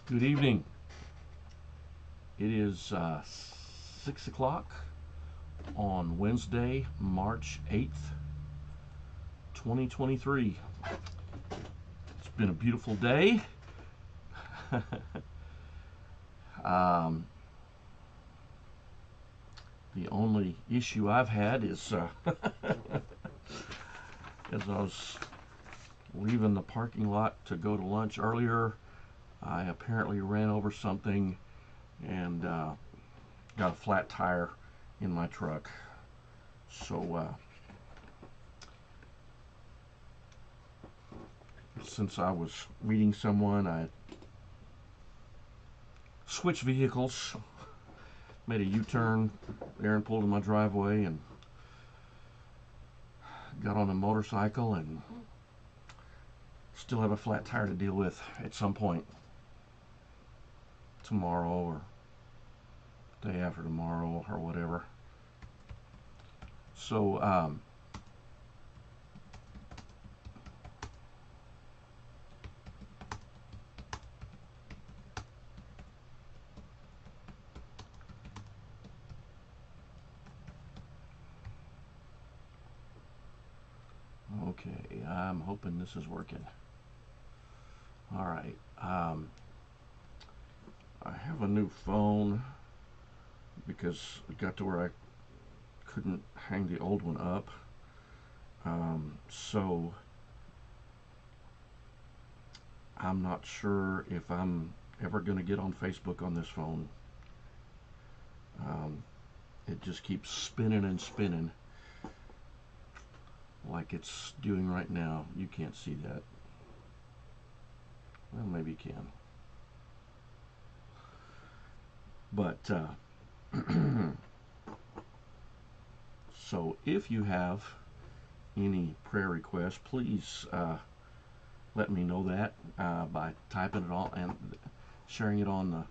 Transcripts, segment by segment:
Good evening. It is 6 o'clock on Wednesday, March 8th, 2023. It's been a beautiful day. um, the only issue I've had is as I was leaving the parking lot to go to lunch earlier, I apparently ran over something and got a flat tire in my truck. So since I was meeting someone, I switched vehicles, made a U-turn there and pulled in my driveway and got on a motorcycle and still have a flat tire to deal with at some point tomorrow or day after tomorrow or whatever. So okay, I'm hoping this is working. All right. I have a new phone because it got to where I couldn't hang the old one up. So I'm not sure if I'm ever going to get on Facebook on this phone. It just keeps spinning and spinning like it's doing right now. You can't see that. Well, maybe you can. But so if you have any prayer requests, please let me know that by typing it on and sharing it on the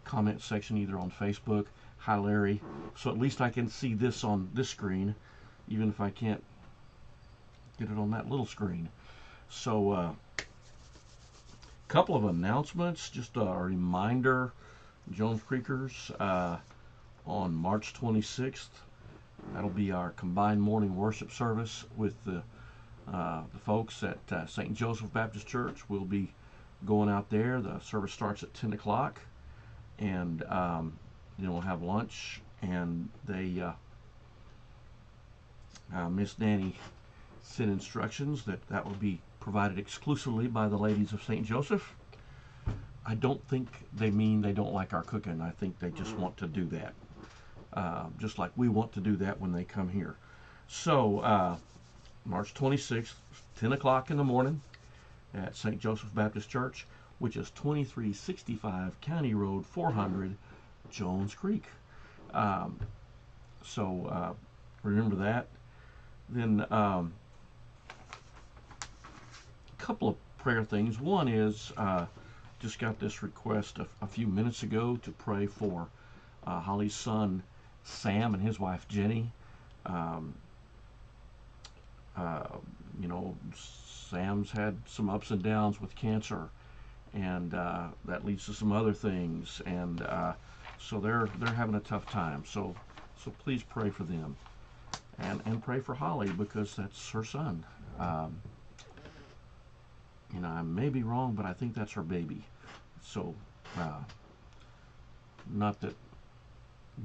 comment section, either on Facebook. Hi Larry, so at least I can see this on this screen, even if I can't get it on that little screen. So a couple of announcements, just a reminder, Jones Creekers, on March 26th, that'll be our combined morning worship service with the folks at St. Joseph Baptist Church. We'll be going out there. The service starts at 10 o'clock, and then we'll have lunch. And they, Miss Danny sent instructions that will be provided exclusively by the ladies of St. Joseph. I don't think they mean they don't like our cooking. I think they just want to do that, just like we want to do that when they come here. So March 26th, 10 o'clock in the morning at St. Joseph Baptist Church, which is 2365 County Road 400, Jones Creek. So remember that. Then a couple of prayer things. One is just got this request a few minutes ago to pray for Holly's son Sam and his wife Jenny. You know, Sam's had some ups and downs with cancer, and that leads to some other things, and so they're having a tough time. So please pray for them, and pray for Holly because that's her son. You know, I may be wrong, but I think that's her baby. So, not that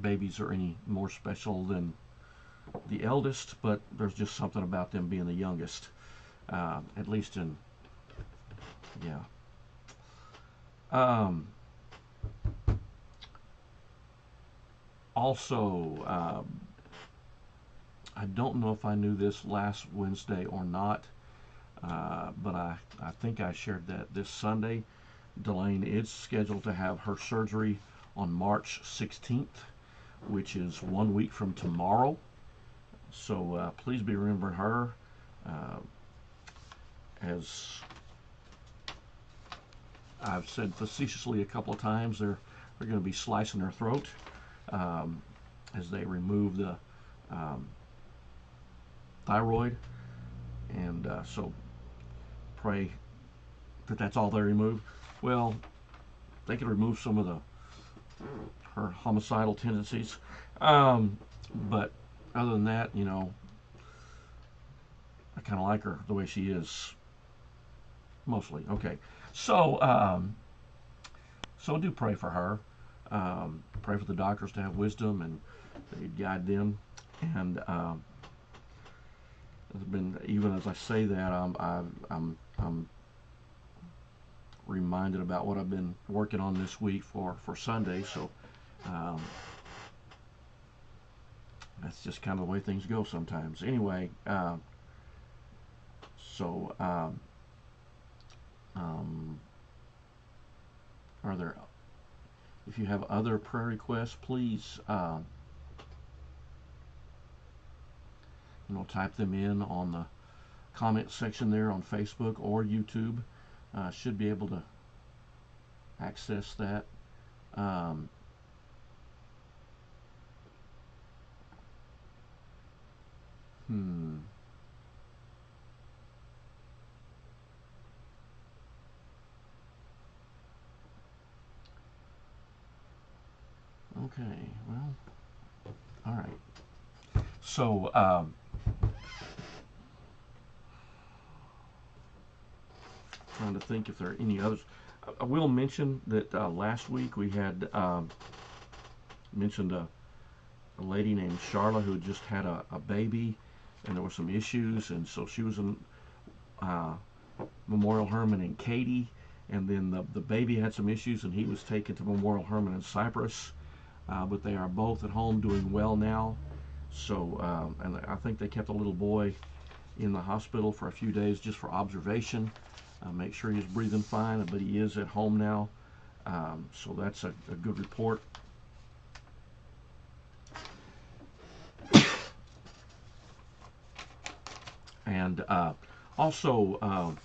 babies are any more special than the eldest, but there's just something about them being the youngest, at least in, yeah. Also, I don't know if I knew this last Wednesday or not, but I think I shared that this Sunday. Delane is scheduled to have her surgery on March 16th, which is 1 week from tomorrow. So please be remembering her. As I've said facetiously a couple of times, they're going to be slicing her throat as they remove the thyroid, and so pray that that's all they remove. Well, they could remove some of her homicidal tendencies. But other than that, you know, I kind of like her the way she is, mostly. Okay, so so do pray for her. Pray for the doctors to have wisdom and they guide them. And it's been, even as I say that, I'm reminded about what I've been working on this week for Sunday. So um, that's just kind of the way things go sometimes. Anyway, so are there? If you have other prayer requests, please, you know, type them in on the comment section there on Facebook or YouTube. Should be able to access that. Um, hmm. Okay. Well. All right. So. Trying to think if there are any others. I will mention that last week we had mentioned a lady named Charla who had just had a baby, and there were some issues, and so she was in uh, Memorial Hermann in Katy, and then the baby had some issues, and he was taken to Memorial Hermann in Cyprus, but they are both at home doing well now. So, and I think they kept the little boy in the hospital for a few days just for observation. Make sure he's breathing fine, but he is at home now. So that's a good report. And also,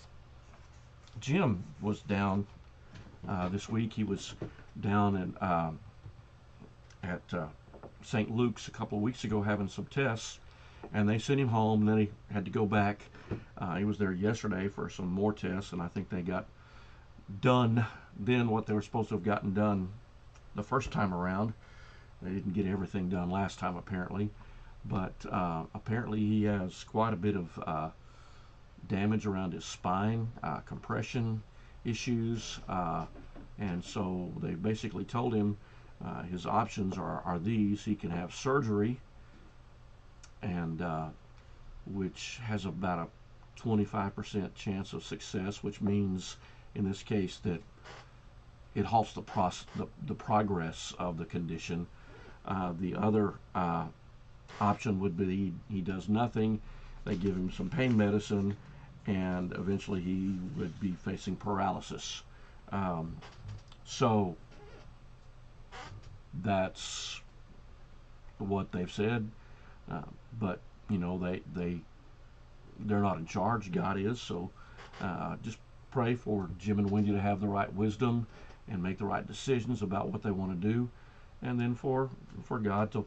Jim was down this week. He was down at St. Luke's a couple of weeks ago having some tests, and they sent him home, and then he had to go back. He was there yesterday for some more tests, and I think they got done then what they were supposed to have gotten done the first time around. They didn't get everything done last time, apparently, but apparently he has quite a bit of damage around his spine, compression issues, and so they basically told him his options are these. He can have surgery, and which has about a 25% chance of success, which means in this case that it halts the progress of the condition. The other option would be he does nothing. They give him some pain medicine, and eventually he would be facing paralysis. So that's what they've said. But you know, they're not in charge. God is. So just pray for Jim and Wendy to have the right wisdom and make the right decisions about what they want to do, and then for God to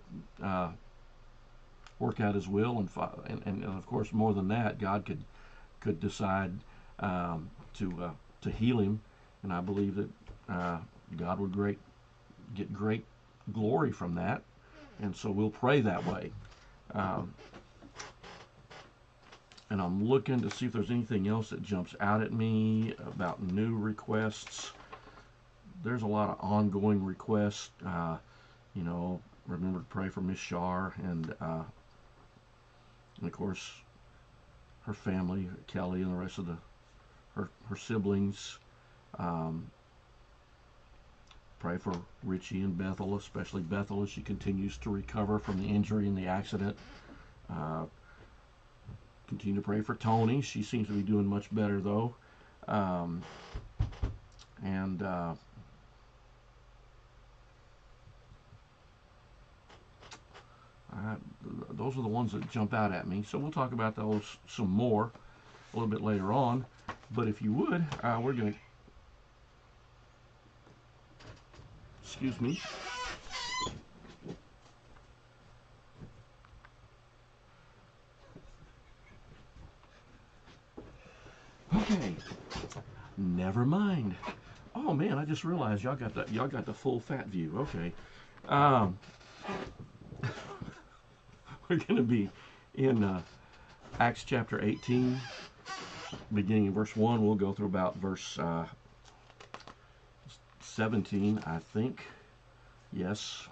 work out His will, and of course more than that, God could decide to heal him, and I believe that God would get great glory from that, and so we'll pray that way. And I'm looking to see if there's anything else that jumps out at me about new requests. There's a lot of ongoing requests. You know, remember to pray for Miss Shar and of course her family, Kelly, and the rest of her siblings. Pray for Richie and Bethel, especially Bethel, as she continues to recover from the injury and the accident. Continue to pray for Tony. She seems to be doing much better, though. And those are the ones that jump out at me. So we'll talk about those some more a little bit later on. But if you would, we're going to... Excuse me. Okay. Never mind. Oh man, I just realized y'all got the full fat view. Okay. Um, we're going to be in Acts chapter 18, beginning in verse 1. We'll go through about verse 17, I think. Yes.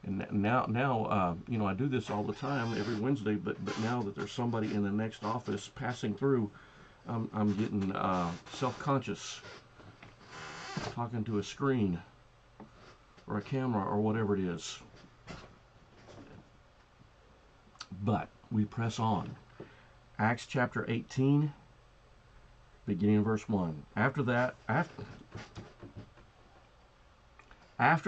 And now, you know, I do this all the time, every Wednesday. But now that there's somebody in the next office passing through, I'm getting self-conscious, talking to a screen or a camera or whatever it is. But we press on. Acts chapter 18, beginning in verse 1. After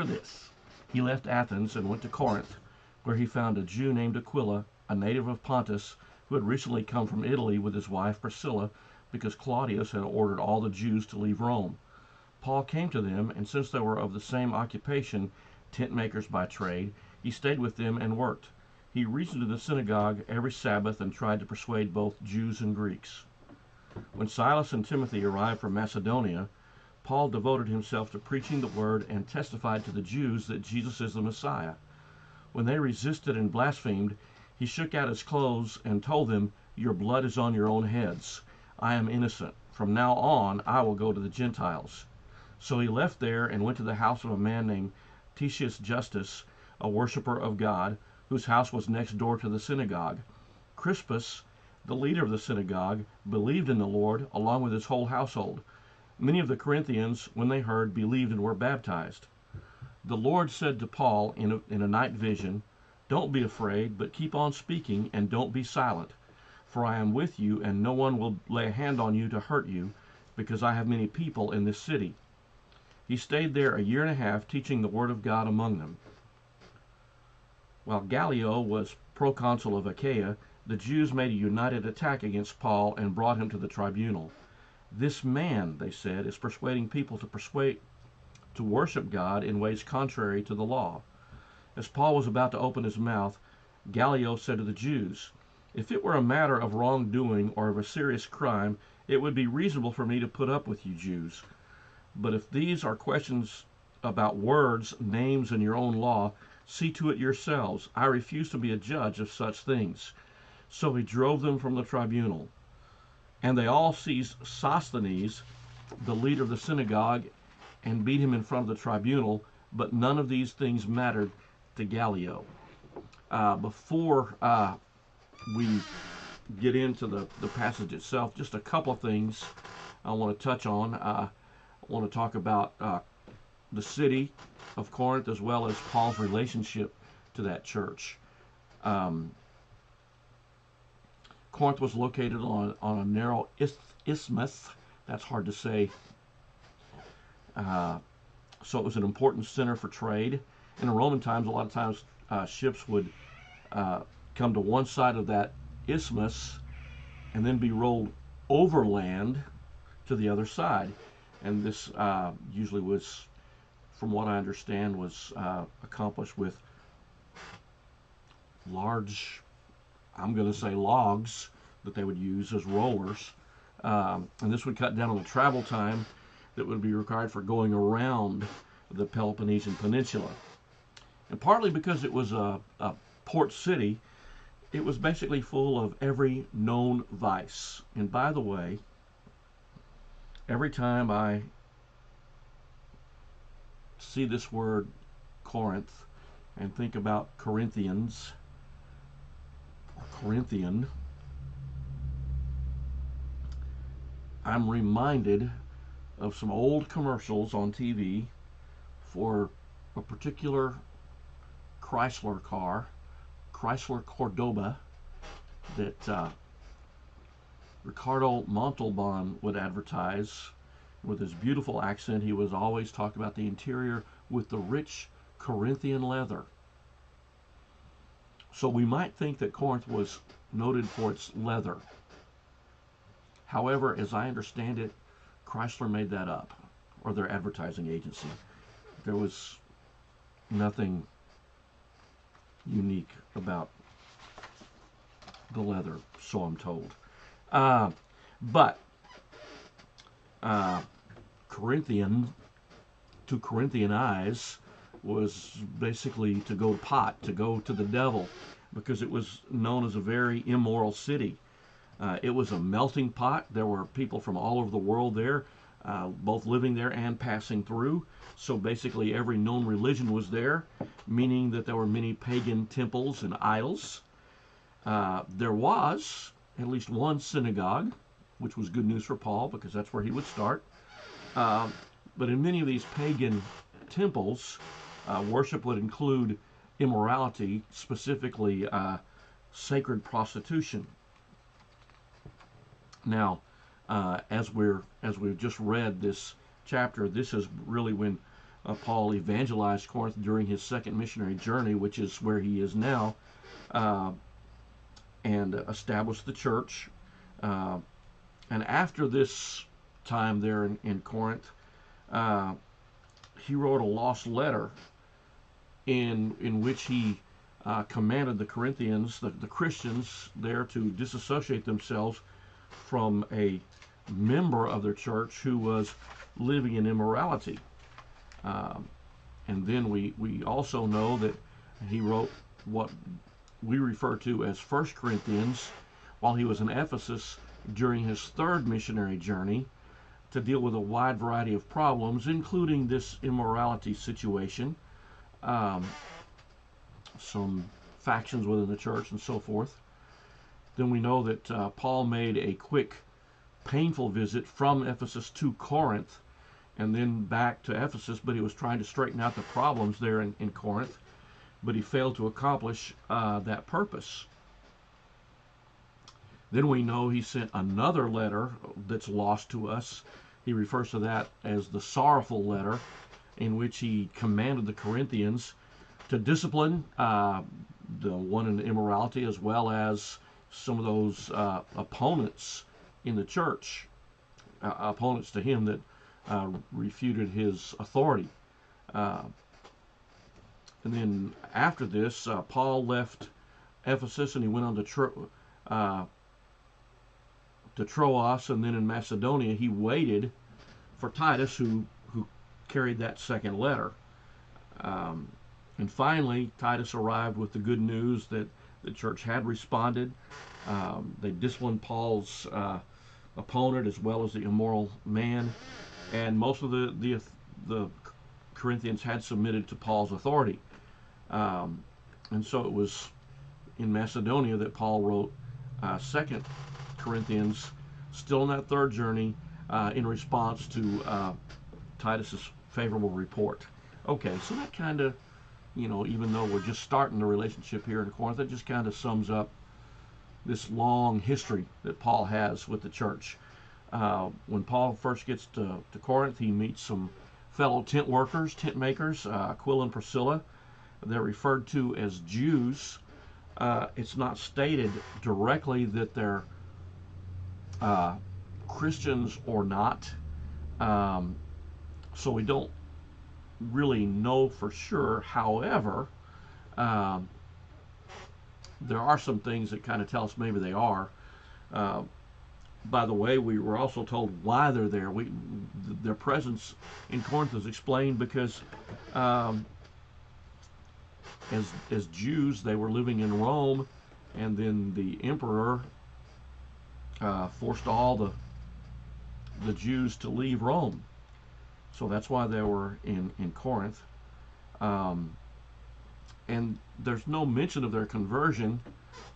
this, he left Athens and went to Corinth, where he found a Jew named Aquila, a native of Pontus, who had recently come from Italy with his wife Priscilla, because Claudius had ordered all the Jews to leave Rome. Paul came to them, and since they were of the same occupation, tent makers by trade, he stayed with them and worked. He reasoned in the synagogue every Sabbath and tried to persuade both Jews and Greeks. When Silas and Timothy arrived from Macedonia, Paul devoted himself to preaching the word and testified to the Jews that Jesus is the Messiah. When they resisted and blasphemed, he shook out his clothes and told them, "Your blood is on your own heads. I am innocent. From now on, I will go to the Gentiles." So he left there and went to the house of a man named Titius Justus, a worshiper of God, whose house was next door to the synagogue. Crispus, the leader of the synagogue, believed in the Lord along with his whole household. Many of the Corinthians, when they heard, believed and were baptized. The Lord said to Paul in a night vision, "Don't be afraid, but keep on speaking and don't be silent. For I am with you, and no one will lay a hand on you to hurt you, because I have many people in this city." He stayed there a year and a half, teaching the word of God among them. While Gallio was proconsul of Achaia, the Jews made a united attack against Paul and brought him to the tribunal. "This man," they said, "is persuading people to worship God in ways contrary to the law." As Paul was about to open his mouth, Gallio said to the Jews, "If it were a matter of wrongdoing or of a serious crime, it would be reasonable for me to put up with you Jews. But if these are questions about words, names, and your own law, see to it yourselves. I refuse to be a judge of such things." So he drove them from the tribunal. And they all seized Sosthenes, the leader of the synagogue, and beat him in front of the tribunal, but none of these things mattered to Gallio. Before we get into the passage itself, just a couple of things I want to touch on. I want to talk about the city of Corinth, as well as Paul's relationship to that church. Corinth was located on a narrow isthmus. That's hard to say. So it was an important center for trade. In the Roman times, a lot of times ships would come to one side of that isthmus and then be rolled overland to the other side. And this usually was, from what I understand, was accomplished with large, I'm going to say, logs that they would use as rollers. And this would cut down on the travel time that would be required for going around the Peloponnesian Peninsula. And partly because it was a port city, it was basically full of every known vice. And by the way, every time I see this word Corinth and think about Corinthians or Corinthian, I'm reminded of some old commercials on TV for a particular Chrysler car, Chrysler Cordoba, that Ricardo Montalban would advertise. With his beautiful accent, he was always talking about the interior with the rich Corinthian leather. So we might think that Corinth was noted for its leather. However, as I understand it, Chrysler made that up, or their advertising agency. There was nothing unique about the leather, so I'm told. Uh, but uh, Corinthian, to Corinthianize was basically to go pot, to go to the devil, because it was known as a very immoral city. It was a melting pot. There were people from all over the world there, both living there and passing through. So basically, every known religion was there, meaning that there were many pagan temples and idols. There was at least one synagogue, which was good news for Paul because that's where he would start. But in many of these pagan temples, worship would include immorality, specifically sacred prostitution. Now, as we've just read this chapter, this is really when Paul evangelized Corinth during his second missionary journey, which is where he is now, and established the church. And after this time there in Corinth, he wrote a lost letter in which he commanded the Corinthians, the Christians there, to disassociate themselves from a member of their church who was living in immorality. And then we also know that he wrote what we refer to as 1 Corinthians while he was in Ephesus during his third missionary journey to deal with a wide variety of problems, including this immorality situation, some factions within the church, and so forth. Then we know that Paul made a quick, painful visit from Ephesus to Corinth and then back to Ephesus, but he was trying to straighten out the problems there in Corinth, but he failed to accomplish that purpose. Then we know he sent another letter that's lost to us. He refers to that as the sorrowful letter, in which he commanded the Corinthians to discipline the one in immorality, as well as some of those opponents in the church, opponents to him that refuted his authority. And then after this, Paul left Ephesus and he went on to Troas, and then in Macedonia he waited for Titus, who carried that second letter. And finally, Titus arrived with the good news that the church had responded. They disciplined Paul's opponent as well as the immoral man, and most of the Corinthians had submitted to Paul's authority. And so it was in Macedonia that Paul wrote 2 Corinthians, still on that third journey, in response to Titus's favorable report. Okay, so that kind of, even though we're just starting the relationship here in Corinth, it just kind of sums up this long history that Paul has with the church. When Paul first gets to Corinth, he meets some fellow tent workers, tent makers, Aquila and Priscilla. They're referred to as Jews. It's not stated directly that they're Christians or not, so we don't really know for sure. However, there are some things that kind of tell us maybe they are. By the way, we were also told why they're there. Their presence in Corinth is explained because as Jews, they were living in Rome, and then the emperor forced all the Jews to leave Rome. So that's why they were in Corinth. And there's no mention of their conversion.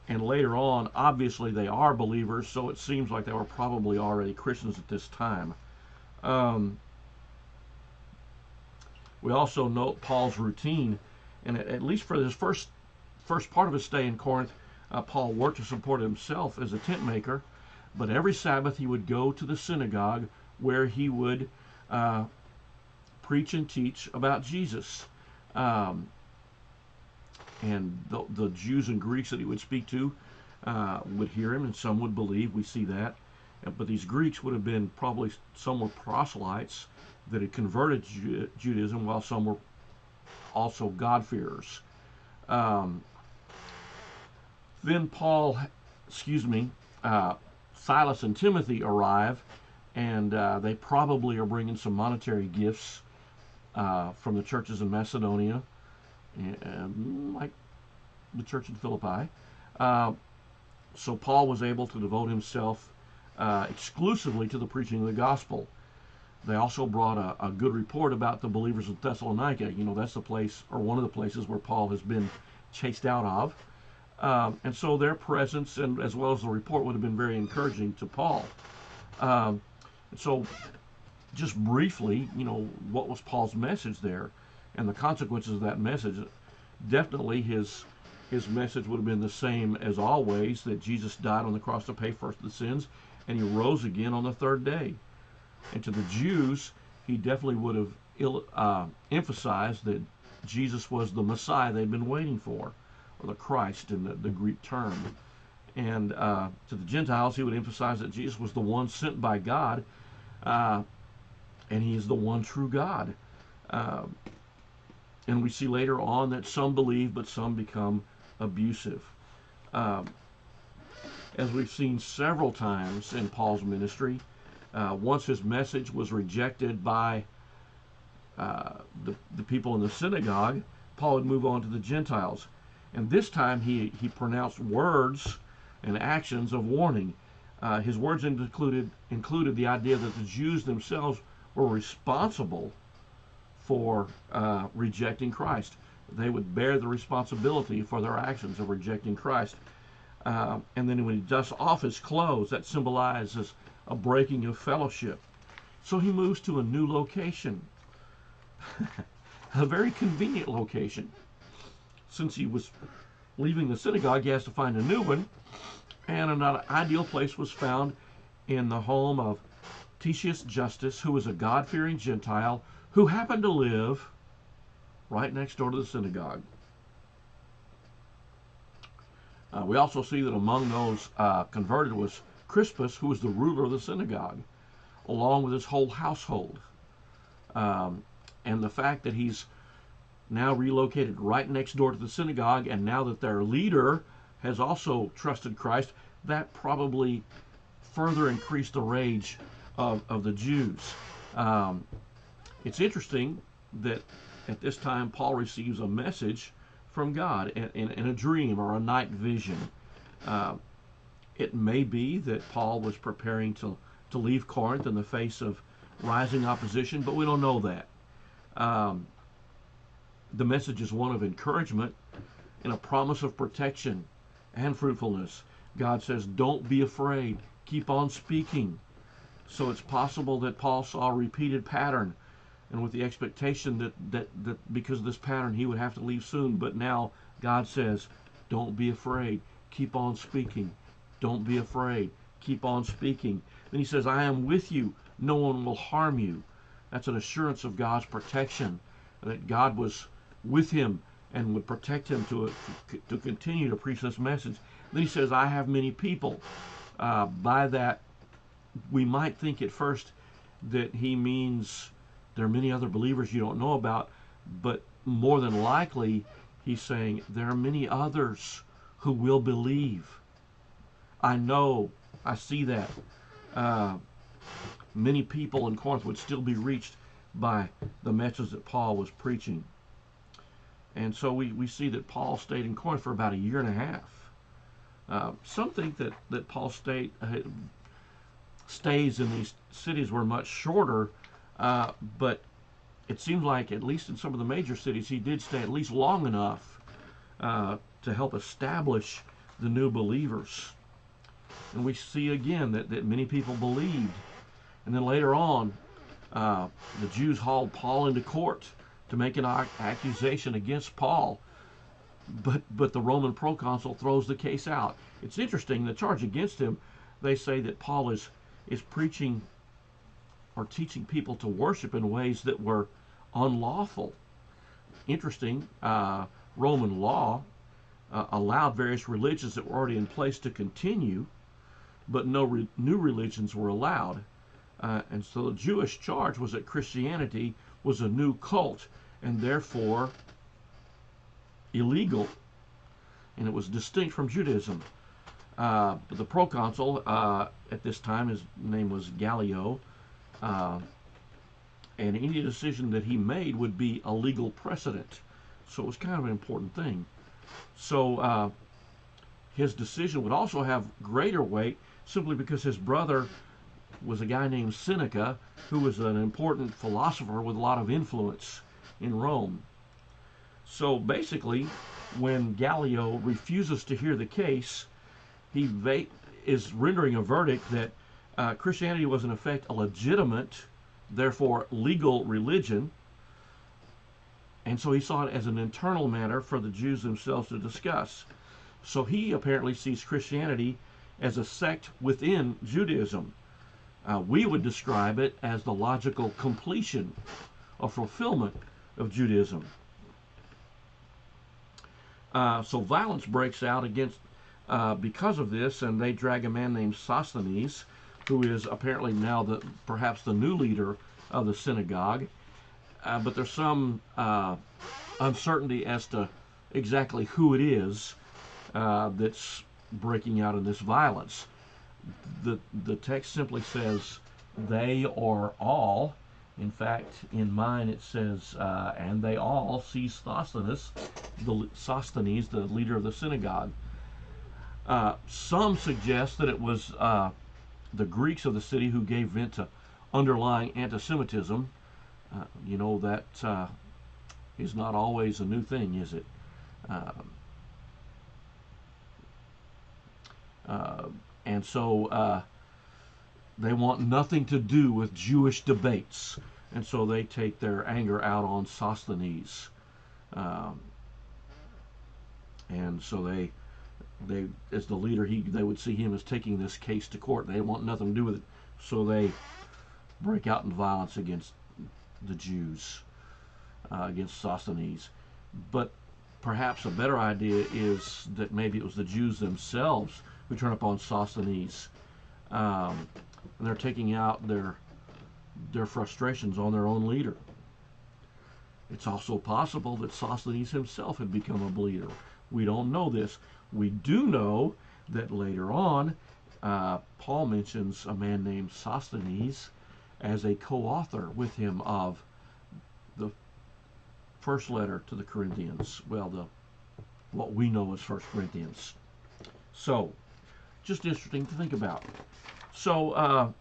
And later on, obviously they are believers, so it seems like they were probably already Christians at this time. We also note Paul's routine, and at least for this first part of his stay in Corinth, Paul worked to support himself as a tent maker, but every Sabbath he would go to the synagogue where he would preach and teach about Jesus. And the Jews and Greeks that he would speak to would hear him, and some would believe. We see that. But these Greeks would have been probably, some were proselytes that had converted Judaism, while some were also God-fearers. Then Paul, Silas and Timothy arrive, and they probably are bringing some monetary gifts from the churches in Macedonia, like the church in Philippi. So Paul was able to devote himself exclusively to the preaching of the gospel. They also brought a good report about the believers in Thessalonica. You know, that's the place, or one of the places, where Paul has been chased out of. And so their presence, and as well as the report, would have been very encouraging to Paul. So just briefly, you know, what was Paul's message there and the consequences of that message? Definitely his message would have been the same as always, that Jesus died on the cross to pay for the sins, and he rose again on the third day. And to the Jews, he definitely would have emphasized that Jesus was the Messiah they'd been waiting for, or the Christ in the Greek term. And to the Gentiles, he would emphasize that Jesus was the one sent by God, and he is the one true God. And we see later on that some believe, but some become abusive. As we've seen several times in Paul's ministry, once his message was rejected by the people in the synagogue, Paul would move on to the Gentiles. And this time he pronounced words and actions of warning. His words included the idea that the Jews themselves were responsible for rejecting Christ. They would bear the responsibility for their actions of rejecting Christ. And then when he dusts off his clothes, that symbolizes a breaking of fellowship. So he moves to a new location, a very convenient location. Since he was leaving the synagogue, he has to find a new one, and an ideal place was found in the home of Titius Justus, who was a God-fearing Gentile who happened to live right next door to the synagogue. We also see that among those converted was Crispus, who was the ruler of the synagogue, along with his whole household. And the fact that he's now relocated right next door to the synagogue, and now that their leader has also trusted Christ, that probably further increased the rage of the Jews. It's interesting that at this time Paul receives a message from God in a dream or a night vision. It may be that Paul was preparing to leave Corinth in the face of rising opposition, but we don't know that. The message is one of encouragement and a promise of protection and fruitfulness. God says, don't be afraid, keep on speaking. So it's possible that Paul saw a repeated pattern, and with the expectation that because of this pattern he would have to leave soon. But now God says, don't be afraid, keep on speaking. Don't be afraid, keep on speaking. Then he says, I am with you, no one will harm you. That's an assurance of God's protection, that God was with him and would protect him to continue to preach this message. Then he says, I have many people. By that, we might think at first that he means there are many other believers you don't know about, but more than likely he's saying there are many others who will believe. I know, I see that. Many people in Corinth would still be reached by the message that Paul was preaching. And so we see that Paul stayed in Corinth for about a year and a half. Some think that Paul stays in these cities were much shorter, but it seems like, at least in some of the major cities, he did stay at least long enough to help establish the new believers. And we see again that many people believed. And then later on, the Jews hauled Paul into court to make an accusation against Paul, but the Roman proconsul throws the case out. It's interesting, the charge against him, they say that Paul is preaching or teaching people to worship in ways that were unlawful. Interesting, Roman law allowed various religions that were already in place to continue, but no new religions were allowed. And so the Jewish charge was that Christianity was a new cult and therefore illegal, and it was distinct from Judaism. The proconsul at this time, his name was Gallio, uh, and any decision that he made would be a legal precedent. So it was kind of an important thing. So his decision would also have greater weight simply because his brother was a guy named Seneca, who was an important philosopher with a lot of influence in Rome. So basically, when Gallio refuses to hear the case, he is rendering a verdict that Christianity was in effect a legitimate, therefore legal religion, and so he saw it as an internal matter for the Jews themselves to discuss. So he apparently sees Christianity as a sect within Judaism. We would describe it as the logical completion or fulfillment of Judaism. So violence breaks out against because of this, and they drag a man named Sosthenes, who is apparently now perhaps the new leader of the synagogue. But there's some uncertainty as to exactly who it is that's breaking out in this violence. The text simply says they or all. In fact, in mine it says, and they all seized Sosthenes, the leader of the synagogue. Some suggest that it was the Greeks of the city who gave vent to underlying anti-Semitism. That is not always a new thing, is it? And so they want nothing to do with Jewish debates, and so they take their anger out on Sosthenes. And so they, as the leader, they would see him as taking this case to court. They want nothing to do with it, so they break out in violence against the Jews, against Sosthenes. But perhaps a better idea is that maybe it was the Jews themselves who turn up on Sosthenes, and they're taking out their frustrations on their own leader. It's also possible that Sosthenes himself had become a bleeder. We don't know this. We do know that later on, Paul mentions a man named Sosthenes as a co-author with him of the first letter to the Corinthians. Well, what we know as 1 Corinthians. So, just interesting to think about. So,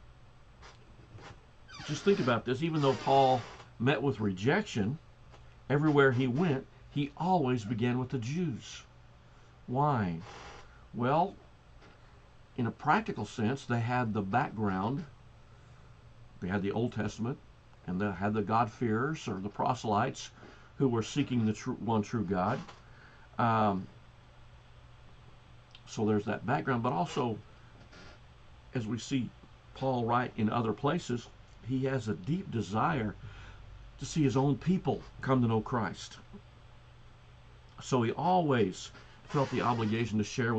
just think about this. Even though Paul met with rejection, everywhere he went, he always began with the Jews. Why? Well, in a practical sense, they had the background. They had the Old Testament, and they had the God-fearers, or the proselytes, who were seeking the one true God. So there's that background, but also, as we see Paul write in other places, he has a deep desire to see his own people come to know Christ. So he always felt the obligation to share with